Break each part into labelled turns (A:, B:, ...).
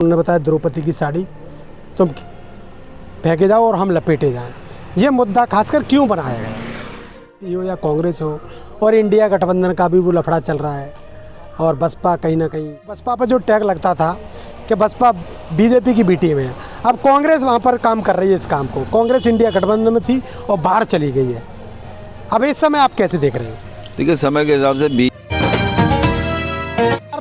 A: उन्होंने बताया द्रौपदी की साड़ी तुम फेंके जाओ और हम लपेटे जाएं। ये मुद्दा खासकर क्यों बनाया गया? हो या कांग्रेस हो और इंडिया गठबंधन का भी वो लफड़ा चल रहा है और बसपा कहीं ना कहीं बसपा पर जो टैग लगता था कि बसपा बीजेपी की बी टीम है, अब कांग्रेस वहाँ पर काम कर रही है। इस काम को कांग्रेस इंडिया गठबंधन में थी और बाहर चली गई है। अब इस समय आप कैसे देख रहे हैं?
B: देखिए, समय के हिसाब से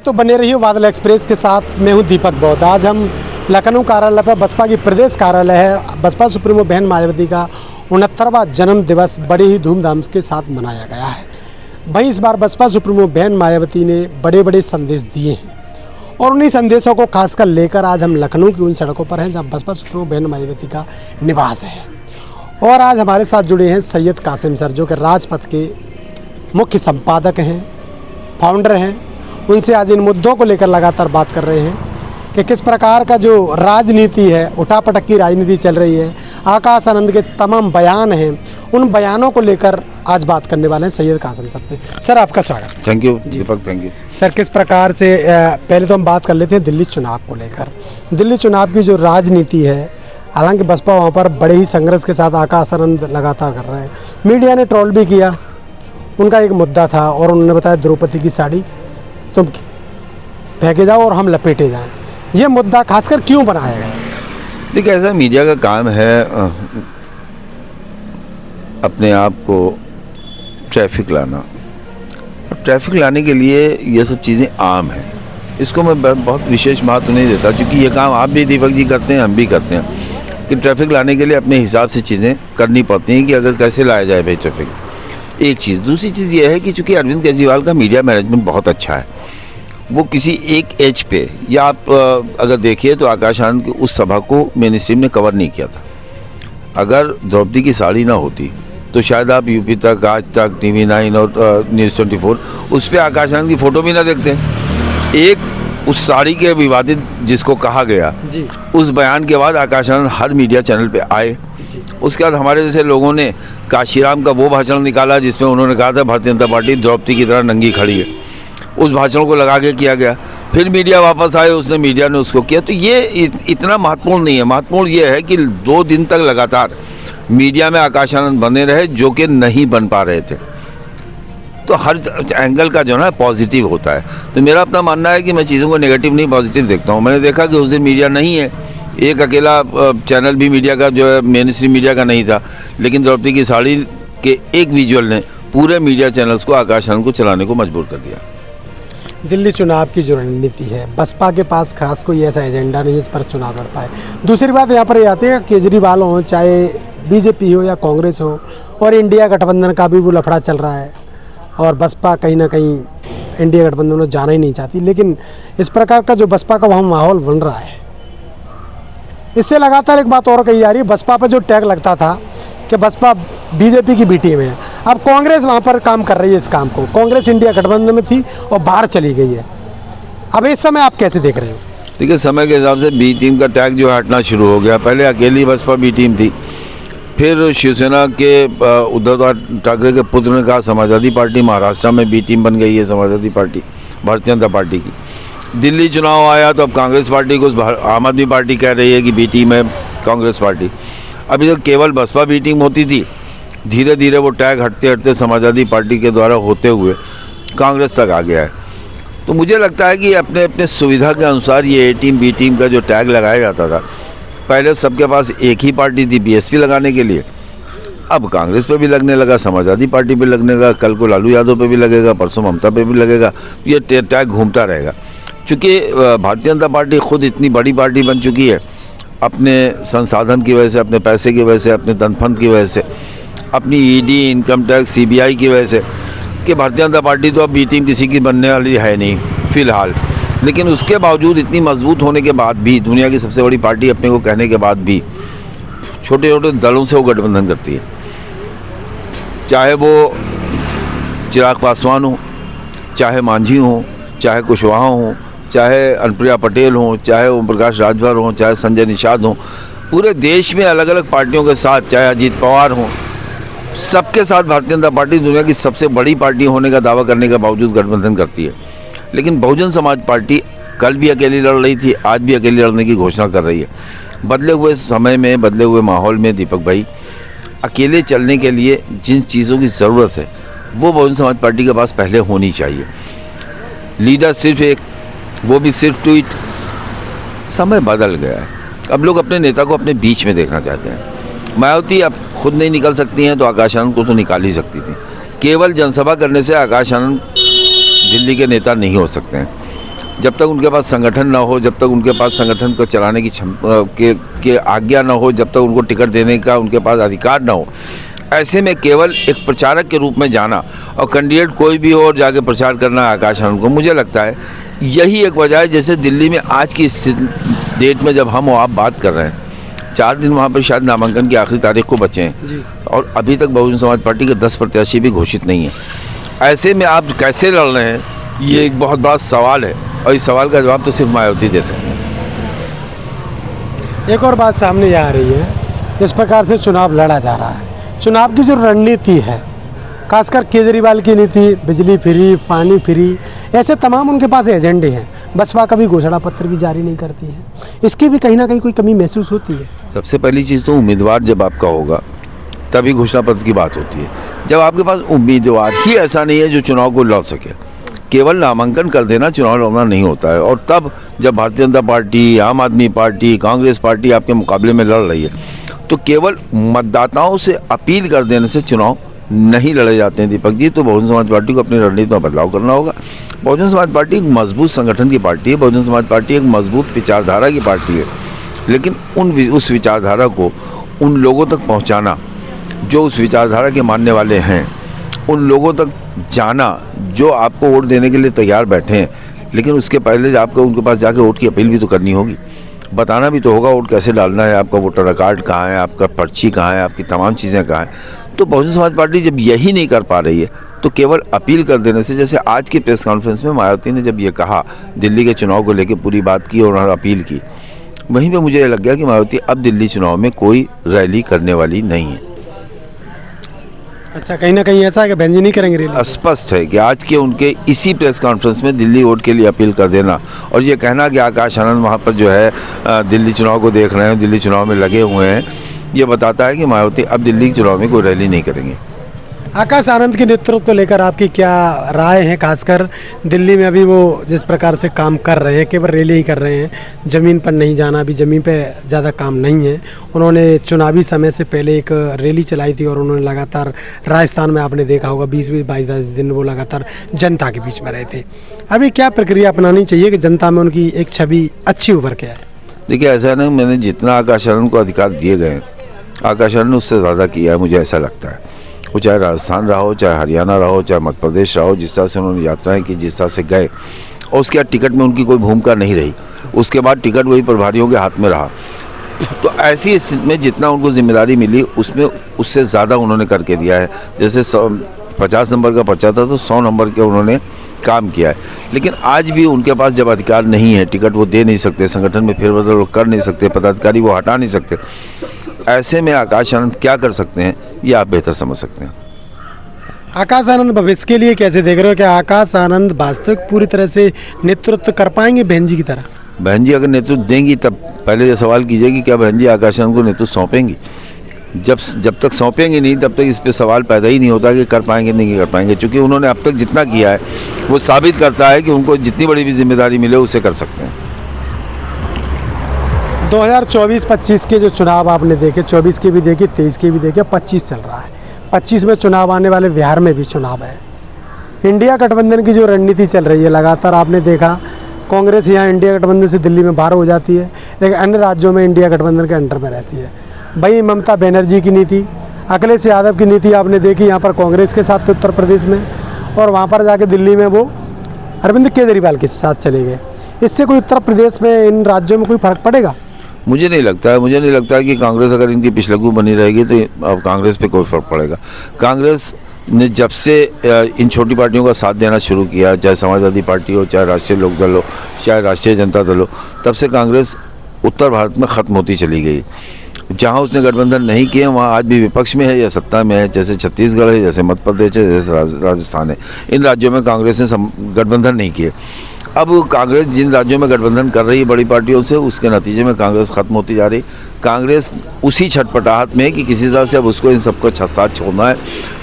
A: तो बने रही हो बादल एक्सप्रेस के साथ। मैं हूं दीपक बौद्ध। आज हम लखनऊ कार्यालय पर बसपा की प्रदेश कार्यालय है। बसपा सुप्रीमो बहन मायावती का 69वां जन्म दिवस बड़े ही धूमधाम के साथ मनाया गया है। वहीं इस बार बसपा सुप्रीमो बहन मायावती ने बड़े बड़े संदेश दिए हैं और उन्हीं संदेशों को खासकर लेकर आज हम लखनऊ की उन सड़कों पर हैं जहाँ बसपा सुप्रीमो बहन मायावती का निवास है। और आज हमारे साथ जुड़े हैं सैयद कासिम सर, जो कि राजपथ के मुख्य संपादक हैं, फाउंडर हैं। उनसे आज इन मुद्दों को लेकर लगातार बात कर रहे हैं कि किस प्रकार का जो राजनीति है, उठापटक की राजनीति चल रही है। आकाश आनंद के तमाम बयान हैं, उन बयानों को लेकर आज बात करने वाले हैं सैयद कासिम सर से। सर, आपका स्वागत।
B: Thank you Deepak, thank you
A: sir. किस प्रकार से पहले तो हम बात कर लेते हैं दिल्ली चुनाव को लेकर। दिल्ली चुनाव की जो राजनीति है, हालांकि बसपा वहाँ पर बड़े ही संघर्ष के साथ आकाश आनंद लगातार कर रहे हैं। मीडिया ने ट्रोल भी किया, उनका एक मुद्दा था और उन्होंने बताया द्रौपदी की साड़ी तुम फेंके जाओ और हम लपेटे जाएं। ये मुद्दा खासकर क्यों बनाया गया?
B: देखिए, ऐसा मीडिया का काम है अपने आप को ट्रैफिक लाना। ट्रैफिक लाने के लिए ये सब चीज़ें आम हैं, इसको मैं बहुत विशेष महत्व नहीं देता, क्योंकि ये काम आप भी दीपक जी करते हैं, हम भी करते हैं कि ट्रैफिक लाने के लिए अपने हिसाब से चीज़ें करनी पड़ती हैं कि अगर कैसे लाया जाए भाई ट्रैफिक। एक चीज़। दूसरी चीज़ ये है कि चूँकि अरविंद केजरीवाल का मीडिया मैनेजमेंट बहुत अच्छा है, वो किसी एक एज पे, या आप अगर देखिए तो आकाश आनंद की उस सभा को मेन स्ट्रीम ने कवर नहीं किया था। अगर द्रौपदी की साड़ी ना होती तो शायद आप यूपी तक, आज तक, TV9 और न्यूज़ 24 उस पर आकाश आनंद की फ़ोटो भी ना देखते। एक उस साड़ी के विवादित जिसको कहा गया
A: जी,
B: उस बयान के बाद आकाश आनंद हर मीडिया चैनल पे आए। उसके बाद हमारे जैसे लोगों ने काशीराम का वो भाषण निकाला जिसमें उन्होंने कहा था भारतीय जनता पार्टी द्रौपदी की तरह नंगी खड़ी है। उस भाषण को लगा के किया गया, फिर मीडिया वापस आए, उसने मीडिया ने उसको किया। तो ये इतना महत्वपूर्ण नहीं है। महत्वपूर्ण ये है कि 2 दिन तक लगातार मीडिया में आकाश आनंद बने रहे, जो कि नहीं बन पा रहे थे। तो हर एंगल का जो है पॉजिटिव होता है। तो मेरा अपना मानना है कि मैं चीज़ों को नेगेटिव नहीं पॉजिटिव देखता हूँ। मैंने देखा कि उस दिन मीडिया नहीं है, एक अकेला चैनल भी मीडिया का जो है मेन स्ट्रीम मीडिया का नहीं था, लेकिन द्रौपदी की साड़ी के एक विजुअल ने पूरे मीडिया चैनल्स को आकाश आनंद को चलाने को मजबूर कर दिया।
A: दिल्ली चुनाव की जो रणनीति है, बसपा के पास खास कोई ऐसा एजेंडा नहीं इस पर चुनाव लड़ पाए। दूसरी बात यहाँ पर ये आती है, केजरीवाल हो, चाहे बीजेपी हो या कांग्रेस हो, और इंडिया गठबंधन का भी वो लफड़ा चल रहा है और बसपा कहीं ना कहीं इंडिया गठबंधन में जाना ही नहीं चाहती। लेकिन इस प्रकार का जो बसपा का वहाँ माहौल बन रहा है, इससे लगातार एक बात और कही जा रही है, बसपा पर जो टैग लगता था कि बसपा बीजेपी की बी टीम है, अब कांग्रेस वहाँ पर काम कर रही है। इस काम को कांग्रेस इंडिया गठबंधन में थी और बाहर चली गई है। अब इस समय आप कैसे देख रहे हो?
B: देखिए, समय के हिसाब से बी टीम का टैग जो हटना शुरू हो गया। पहले अकेली बसपा बी टीम थी, फिर शिवसेना के उद्धव ठाकरे के पुत्र ने कहा समाजवादी पार्टी महाराष्ट्र में बी टीम बन गई है, समाजवादी पार्टी भारतीय जनता पार्टी की। दिल्ली चुनाव आया तो अब कांग्रेस पार्टी को आम आदमी पार्टी कह रही है कि बी टीम है कांग्रेस पार्टी। अभी तक केवल बसपा बी टीम होती थी, धीरे धीरे वो टैग हटते हटते समाजवादी पार्टी के द्वारा होते हुए कांग्रेस तक आ गया है। तो मुझे लगता है कि अपने अपने सुविधा के अनुसार ये ए टीम बी टीम का जो टैग लगाया जाता था, पहले सबके पास एक ही पार्टी थी बीएसपी लगाने के लिए, अब कांग्रेस पे भी लगने लगा, समाजवादी पार्टी पे लगने लगा, कल को लालू यादव पे भी लगेगा, परसों ममता पे भी लगेगा। ये टैग घूमता रहेगा। चूँकि भारतीय जनता पार्टी खुद इतनी बड़ी पार्टी बन चुकी है, अपने संसाधन की वजह से, अपने पैसे की वजह से, अपने धनफंद की वजह से, अपनी ईडी, इनकम टैक्स, सीबीआई की वजह से, कि भारतीय जनता पार्टी तो अब बी टीम किसी की बनने वाली है नहीं फिलहाल। लेकिन उसके बावजूद, इतनी मजबूत होने के बाद भी, दुनिया की सबसे बड़ी पार्टी अपने को कहने के बाद भी, छोटे छोटे दलों से वो गठबंधन करती है। चाहे वो चिराग पासवान हो, चाहे मांझी हो, चाहे कुशवाहा हो, चाहे अनुप्रिया पटेल हो, चाहे ओम प्रकाश राजभर हो, चाहे संजय निषाद हो, पूरे देश में अलग अलग पार्टियों के साथ, चाहे अजीत पवार हो, सबके साथ भारतीय जनता पार्टी दुनिया की सबसे बड़ी पार्टी होने का दावा करने के बावजूद गठबंधन करती है। लेकिन बहुजन समाज पार्टी कल भी अकेली लड़ रही थी, आज भी अकेली लड़ने की घोषणा कर रही है। बदले हुए समय में, बदले हुए माहौल में दीपक भाई, अकेले चलने के लिए जिन चीज़ों की ज़रूरत है वो बहुजन समाज पार्टी के पास पहले होनी चाहिए। लीडर सिर्फ एक, वो भी सिर्फ ट्वीट। समय बदल गया है, अब लोग अपने नेता को अपने बीच में देखना चाहते हैं। मायावती अब खुद नहीं निकल सकती हैं तो आकाश आनंद को तो निकाल ही सकती थी। केवल जनसभा करने से आकाश आनंद दिल्ली के नेता नहीं हो सकते हैं। जब तक उनके पास संगठन ना हो, जब तक उनके पास संगठन को चलाने की के आज्ञा ना हो, जब तक उनको टिकट देने का उनके पास अधिकार ना हो, ऐसे में केवल एक प्रचारक के रूप में जाना और कैंडिडेट कोई भी हो और जाके प्रचार करना आकाश आनंद को, मुझे लगता है यही एक वजह है। जैसे दिल्ली में आज की डेट में जब हम और आप बात कर रहे हैं, 4 दिन वहाँ पर शायद नामांकन की आखिरी तारीख को बचे हैं और अभी तक बहुजन समाज पार्टी के 10 प्रत्याशी भी घोषित नहीं है। ऐसे में आप कैसे लड़ रहे हैं, ये एक बहुत बड़ा सवाल है और इस सवाल का जवाब तो सिर्फ मायावती दे सकते हैं।
A: एक और बात सामने आ रही है, जिस प्रकार से चुनाव लड़ा जा रहा है, चुनाव की जो रणनीति है, खासकर केजरीवाल की नीति, बिजली फ्री, पानी फ्री, ऐसे तमाम उनके पास एजेंडे हैं। बसपा कभी घोषणा पत्र भी जारी नहीं करती है, इसकी भी कहीं ना कहीं कोई कमी महसूस होती है।
B: सबसे पहली चीज़ तो उम्मीदवार जब आपका होगा तभी घोषणा पत्र की बात होती है। जब आपके पास उम्मीदवार ही ऐसा नहीं है जो चुनाव को लड़ सके, केवल नामांकन कर देना चुनाव लड़ना नहीं होता है। और तब जब भारतीय जनता पार्टी, आम आदमी पार्टी, कांग्रेस पार्टी आपके मुकाबले में लड़ रही है, तो केवल मतदाताओं से अपील कर देने से चुनाव नहीं लड़े जाते हैं दीपक जी। तो बहुजन समाज पार्टी को अपनी रणनीति में बदलाव करना होगा। बहुजन समाज पार्टी एक मजबूत संगठन की पार्टी है, बहुजन समाज पार्टी एक मजबूत विचारधारा की पार्टी है, लेकिन उस विचारधारा को उन लोगों तक पहुंचाना जो उस विचारधारा के मानने वाले हैं, उन लोगों तक जाना जो आपको वोट देने के लिए तैयार बैठे हैं, लेकिन उसके पहले आपको उनके पास जाकर वोट की अपील भी तो करनी होगी, बताना भी तो होगा वोट कैसे डालना है, आपका वोटर कार्ड कहाँ है, आपका पर्ची कहाँ है, आपकी तमाम चीज़ें कहाँ हैं। तो बहुजन समाज पार्टी जब यही नहीं कर पा रही है तो केवल अपील कर देने से, जैसे आज की प्रेस कॉन्फ्रेंस में मायावती ने जब ये कहा, दिल्ली के चुनाव को लेकर पूरी बात की और अपील की, वहीं पे मुझे लग गया कि मायावती अब दिल्ली चुनाव में कोई रैली करने वाली नहीं है।
A: अच्छा, कहीं ना कहीं ऐसा है कि बहन जी नहीं करेंगे रैली?
B: स्पष्ट है कि आज के उनके इसी प्रेस कॉन्फ्रेंस में दिल्ली वोट के लिए अपील कर देना और ये कहना कि आकाश आनंद वहाँ पर जो है दिल्ली चुनाव को देख रहे हैं, दिल्ली चुनाव में लगे हुए हैं, ये बताता है कि मायावती अब दिल्ली चुनाव में कोई रैली नहीं करेंगे।
A: आकाश आनंद के नेतृत्व को लेकर आपकी क्या राय है? खासकर दिल्ली में अभी वो जिस प्रकार से काम कर रहे हैं, केवल रैली ही कर रहे हैं, ज़मीन पर नहीं जाना, अभी ज़मीन पे ज़्यादा काम नहीं है। उन्होंने चुनावी समय से पहले एक रैली चलाई थी और उन्होंने लगातार राजस्थान में, आपने देखा होगा, 20-22 दिन वो लगातार जनता के बीच में रहे थे। अभी क्या प्रक्रिया अपनानी चाहिए कि जनता में उनकी एक छवि अच्छी उभर के आए?
B: देखिए, ऐसा नहीं, मैंने जितना आकाश आनंद को अधिकार दिए गए, आकाश आनंद ने उससे ज़्यादा किया है, मुझे ऐसा लगता है। वो चाहे राजस्थान रहा हो, चाहे हरियाणा रहा हो, चाहे मध्य प्रदेश रहा हो, जिस तरह से उन्होंने यात्राएं की, जिस तरह से गए, और उसके बाद टिकट में उनकी कोई भूमिका नहीं रही, उसके बाद टिकट वही प्रभारियों के हाथ में रहा। तो ऐसी स्थिति में जितना उनको जिम्मेदारी मिली उसमें उससे ज़्यादा उन्होंने करके दिया है। जैसे 50 नंबर का पर्चा था तो 100 नंबर के उन्होंने काम किया है। लेकिन आज भी उनके पास जब अधिकार नहीं है, टिकट वो दे नहीं सकते, संगठन में फेरबदल कर नहीं सकते, पदाधिकारी वो हटा नहीं सकते, ऐसे में आकाश आनंद क्या कर सकते हैं ये आप बेहतर समझ सकते हैं।
A: आकाश आनंद भविष्य के लिए कैसे देख रहे हो? क्या आकाश आनंद वास्तविक पूरी तरह से नेतृत्व कर पाएंगे बहन जी की तरह?
B: बहन जी अगर नेतृत्व देंगी तब पहले ये सवाल कीजिए कि क्या बहन जी आकाश आनंद को नेतृत्व सौंपेंगी। जब तक सौंपेंगे नहीं तब तक इस पे सवाल पैदा ही नहीं होता कि कर पाएंगे नहीं कर पाएंगे, क्योंकि उन्होंने अब तक जितना किया है वो साबित करता है कि उनको जितनी बड़ी भी जिम्मेदारी मिले उसे कर सकते हैं।
A: 2024-25 के जो चुनाव आपने देखे, 24 के भी देखे, 23 के भी देखे, 25 चल रहा है, 25 में चुनाव आने वाले, बिहार में भी चुनाव है। इंडिया गठबंधन की जो रणनीति चल रही है, लगातार आपने देखा कांग्रेस यहाँ इंडिया गठबंधन से दिल्ली में बाहर हो जाती है, लेकिन अन्य राज्यों में इंडिया गठबंधन के अंडर में रहती है। भाई ममता बनर्जी की नीति, अखिलेश यादव की नीति आपने देखी यहाँ पर कांग्रेस के साथ उत्तर प्रदेश में, और वहाँ पर जाके दिल्ली में वो अरविंद केजरीवाल के साथ चले गए। इससे कोई उत्तर प्रदेश में, इन राज्यों में कोई फर्क पड़ेगा?
B: मुझे नहीं लगता है कि कांग्रेस अगर इनकी पिछलग्गू बनी रहेगी तो अब कांग्रेस पे कोई फर्क पड़ेगा। कांग्रेस ने जब से इन छोटी पार्टियों का साथ देना शुरू किया, चाहे समाजवादी पार्टी हो, चाहे राष्ट्रीय लोकदल हो, चाहे राष्ट्रीय जनता दल हो, तब से कांग्रेस उत्तर भारत में ख़त्म होती चली गई। जहाँ उसने गठबंधन नहीं किए वहाँ आज भी विपक्ष में है या सत्ता में है, जैसे छत्तीसगढ़ है, जैसे मध्य प्रदेश है, जैसे राजस्थान है। इन राज्यों में कांग्रेस ने गठबंधन नहीं किए। अब कांग्रेस जिन राज्यों में गठबंधन कर रही है बड़ी पार्टियों से, उसके नतीजे में कांग्रेस खत्म होती जा रही। कांग्रेस उसी छटपटाहट में कि किसी तरह से अब उसको इन सबको साथ छोड़ना है।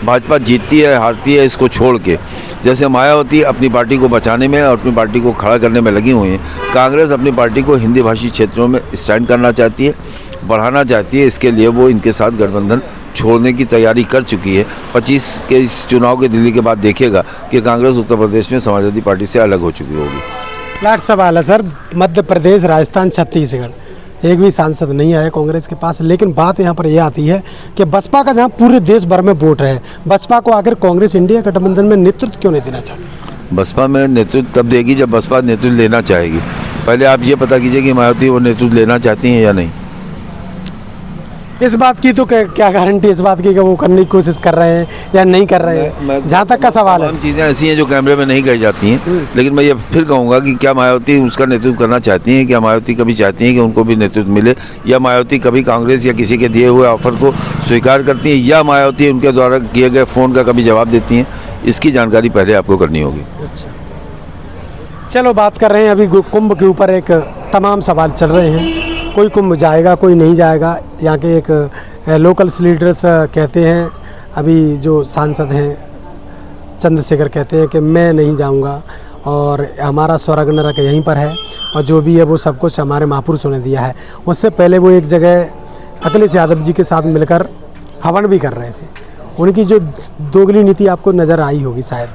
B: भाजपा जीतती है हारती है इसको छोड़ के, जैसे मायावती अपनी पार्टी को बचाने में और अपनी पार्टी को खड़ा करने में लगी हुई है, कांग्रेस अपनी पार्टी को हिंदी भाषी क्षेत्रों में स्टैंड करना चाहती है, बढ़ाना चाहती है। इसके लिए वो इनके साथ गठबंधन छोड़ने की तैयारी कर चुकी है। 25 के इस चुनाव के दिल्ली के बाद देखिएगा कि कांग्रेस उत्तर प्रदेश में समाजवादी पार्टी से अलग हो चुकी होगी।
A: लास्ट सवाल है सर, मध्य प्रदेश, राजस्थान, छत्तीसगढ़ एक भी सांसद नहीं आए कांग्रेस के पास, लेकिन बात यहाँ पर यह आती है कि बसपा का जहाँ पूरे देश भर में वोट है, बसपा को आखिर कांग्रेस इंडिया गठबंधन में नेतृत्व क्यों नहीं देना चाहती?
B: बसपा में नेतृत्व तब देगी जब बसपा नेतृत्व लेना चाहेगी। पहले आप ये पता कीजिए कि मायावती वो नेतृत्व लेना चाहती हैं या नहीं।
A: इस बात की तो क्या गारंटी इस बात की कि वो करने की कोशिश कर रहे हैं या नहीं कर रहे हैं? जहाँ तक का सवाल है,
B: चीज़ें ऐसी हैं जो कैमरे में नहीं कही जाती हैं, लेकिन मैं ये फिर कहूँगा कि क्या मायावती उसका नेतृत्व करना चाहती हैं? क्या मायावती कभी चाहती हैं कि उनको भी नेतृत्व मिले, या मायावती कभी कांग्रेस या किसी के दिए हुए ऑफर को स्वीकार करती हैं, या मायावती उनके द्वारा किए गए फ़ोन का कभी जवाब देती हैं? इसकी जानकारी पहले आपको करनी होगी।
A: अच्छा, चलो बात कर रहे हैं अभी कुंभ के ऊपर। एक तमाम सवाल चल रहे हैं, कोई कुंभ जाएगा कोई नहीं जाएगा। यहाँ के एक लोकल लीडर्स कहते हैं, अभी जो सांसद हैं चंद्रशेखर कहते हैं कि मैं नहीं जाऊँगा और हमारा स्वर्ग नरक यहीं पर है और जो भी है वो सब कुछ हमारे महापुरुषों ने दिया है। उससे पहले वो एक जगह अखिलेश यादव जी के साथ मिलकर हवन भी कर रहे थे। उनकी जो दोगली नीति आपको नज़र आई होगी शायद,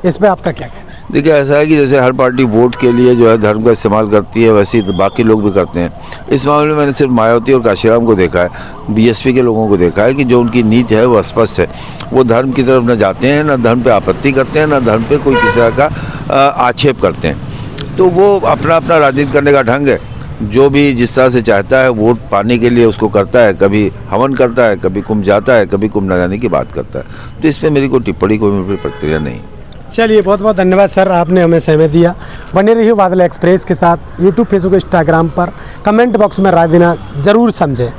A: इस पर आपका क्या कहना है?
B: देखिए, ऐसा है कि जैसे हर पार्टी वोट के लिए जो है धर्म का इस्तेमाल करती है, वैसे ही बाकी लोग भी करते हैं। इस मामले में मैंने सिर्फ मायावती और काशीराम को देखा है, बीएसपी के लोगों को देखा है कि जो उनकी नीति है वो स्पष्ट है। वो धर्म की तरफ न जाते हैं, न धर्म पे आपत्ति करते हैं, न धर्म पे कोई किसी तरह का आक्षेप करते हैं। तो वो अपना अपना राजनीति करने का ढंग है। जो भी जिस तरह से चाहता है वोट पाने के लिए उसको करता है, कभी हवन करता है, कभी कुंभ जाता है, कभी कुंभ न जाने की बात करता है। तो इस पर मेरी कोई टिप्पणी, कोई प्रक्रिया नहीं।
A: चलिए, बहुत बहुत धन्यवाद सर, आपने हमें समय दिया। बने रहिए बादल एक्सप्रेस के साथ यूट्यूब, फेसबुक, इंस्टाग्राम पर। कमेंट बॉक्स में राय देना ज़रूर समझें।